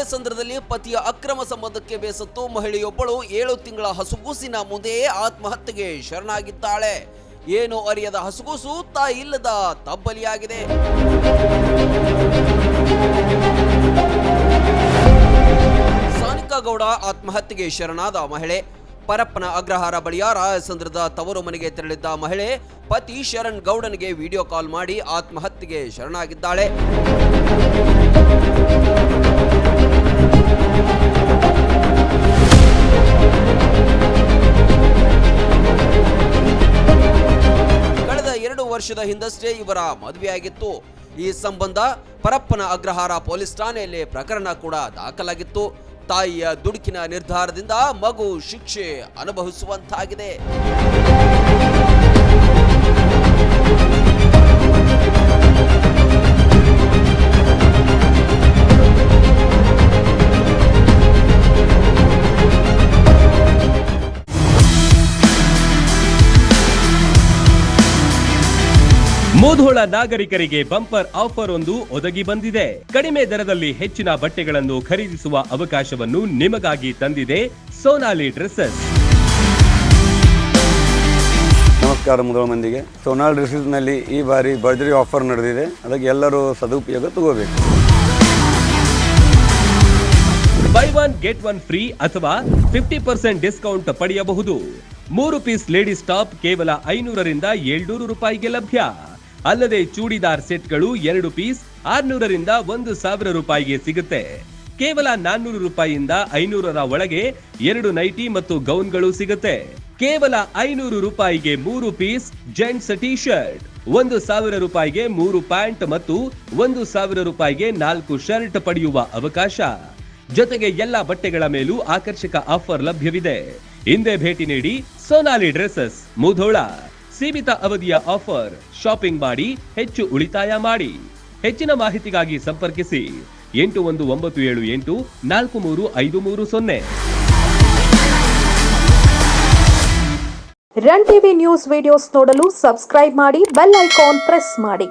ಅಲಸಂದ್ರದಲ್ಲಿ ಪತಿಯ ಅಕ್ರಮ ಸಂಬಂಧಕ್ಕೆ ಬೇಸತ್ತು ಮಹಿಳೆಯೊಬ್ಬಳು 7 ತಿಂಗಳ ಹಸುಗೂಸಿನ ಮುಂದೆಯೇ ಆತ್ಮಹತ್ಯೆಗೆ ಶರಣಾಗಿದ್ದಾಳೆ. ಏನು ಅರಿಯದ ಹಸುಗೂಸು ತಾಯಿ ಇಲ್ಲದ ತಬ್ಬಲಿಯಾಗಿದೆ. ಸಾನಿಕಾ ಗೌಡ ಆತ್ಮಹತ್ಯೆಗೆ ಶರಣಾದ ಮಹಿಳೆ. ಪರಪ್ಪನ ಅಗ್ರಹಾರ ಬಳಿಯ ರಾಯಸಂದ್ರದ ತವರು ಮನೆಗೆ ತೆರಳಿದ್ದ ಮಹಿಳೆ ಪತಿ ಶರಣ್ ಗೌಡನಿಗೆ ವಿಡಿಯೋ ಕಾಲ್ ಮಾಡಿ ಆತ್ಮಹತ್ಯೆಗೆ ಶರಣಾಗಿದ್ದಾಳೆ. ಕಳೆದ 2 ವರ್ಷದ ಹಿಂದಷ್ಟೇ ಇವರ ಮದುವೆಯಾಗಿತ್ತು. ಈ ಸಂಬಂಧ ಪರಪ್ಪನ ಅಗ್ರಹಾರ ಪೊಲೀಸ್ ಠಾಣೆಯಲ್ಲಿ ಪ್ರಕರಣ ಕೂಡ ದಾಖಲಾಗಿತ್ತು. ತಾಯಿಯ ದುಡುಕಿನ ನಿರ್ಧಾರದಿಂದ ಮಗು ಶಿಕ್ಷೆ ಅನುಭವಿಸುವಂತಾಗಿದೆ. ಮುಧೋಳ ನಾಗರಿಕರಿಗೆ ಬಂಪರ್ ಆಫರ್ ಒಂದು ಒದಗಿ ಬಂದಿದೆ. ಕಡಿಮೆ ದರದಲ್ಲಿ ಹೆಚ್ಚಿನ ಬಟ್ಟೆಗಳನ್ನು ಖರೀದಿಸುವ ಅವಕಾಶವನ್ನು ನಿಮಗಾಗಿ ತಂದಿದೆ ಸೋನಾಲಿ ಡ್ರೆಸ್ಸಸ್. ನಮಸ್ಕಾರ ಮುಧೋಳ ಮಂದಿಗೆ. ಸೋನಾಲಿ ಡ್ರೆಸ್ಸಸ್ ನಲ್ಲಿ ಈ ಬಾರಿ ಭರ್ಜರಿ ಆಫರ್ ನಡೆದಿದೆ. ಅದಕ್ಕೆ ಎಲ್ಲರೂ ಸದುಪಯೋಗ ತಗೋಬೇಕು. By one get one free ಅಥವಾ 50% ಡಿಸ್ಕೌಂಟ್ ಪಡೆಯಬಹುದು. 3 ಪೀಸ್ ಲೇಡೀಸ್ ಟಾಪ್ ಕೇವಲ 500 ರಿಂದ 700 ರೂಪಾಯಿಗೆ ಲಭ್ಯ. ಅಲ್ಲದೆ ಚೂಡಿದಾರ್ ಸೆಟ್ಗಳು 2 ಪೀಸ್ 600 ರಿಂದ 1000 ರೂಪಾಯಿಗೆ ಸಿಗುತ್ತೆ. ಕೇವಲ 400 ರೂಪಾಯಿಯಿಂದ 500ರ ಒಳಗೆ 2 ನೈಟಿ ಮತ್ತು ಗೌನ್ಗಳು ಸಿಗುತ್ತೆ. ಕೇವಲ 500 ರೂಪಾಯಿಗೆ 3 ಪೀಸ್ ಜೆಂಟ್ಸ್ ಟಿ ಶರ್ಟ್, 1000 ರೂಪಾಯಿಗೆ 3 ಪ್ಯಾಂಟ್ ಮತ್ತು 1000 ರೂಪಾಯಿಗೆ 4 ಶರ್ಟ್ ಪಡೆಯುವ ಅವಕಾಶ. ಜೊತೆಗೆ ಎಲ್ಲಾ ಬಟ್ಟೆಗಳ ಮೇಲೂ ಆಕರ್ಷಕ ಆಫರ್ ಲಭ್ಯವಿದೆ. ಹಿಂದೆ ಭೇಟಿ ನೀಡಿ ಸೋನಾಲಿ ಡ್ರೆಸ್ಸಸ್ ಮುಧೋಳ. ಸೀಮಿತ ಅವಧಿಯ ಆಫರ್. ಶಾಪಿಂಗ್ ಮಾಡಿ ಹೆಚ್ಚು ಉಳಿತಾಯ ಮಾಡಿ. ಹೆಚ್ಚಿನ ಮಾಹಿತಿಗಾಗಿ ಸಂಪರ್ಕಿಸಿ 8197 435330. ರನ್ ಟಿವಿ ನ್ಯೂಸ್ ವಿಡಿಯೋಸ್ ನೋಡಲು ಸಬ್ಸ್ಕ್ರೈಬ್ ಮಾಡಿ, ಬೆಲ್ ಐಕಾನ್ ಪ್ರೆಸ್ ಮಾಡಿ.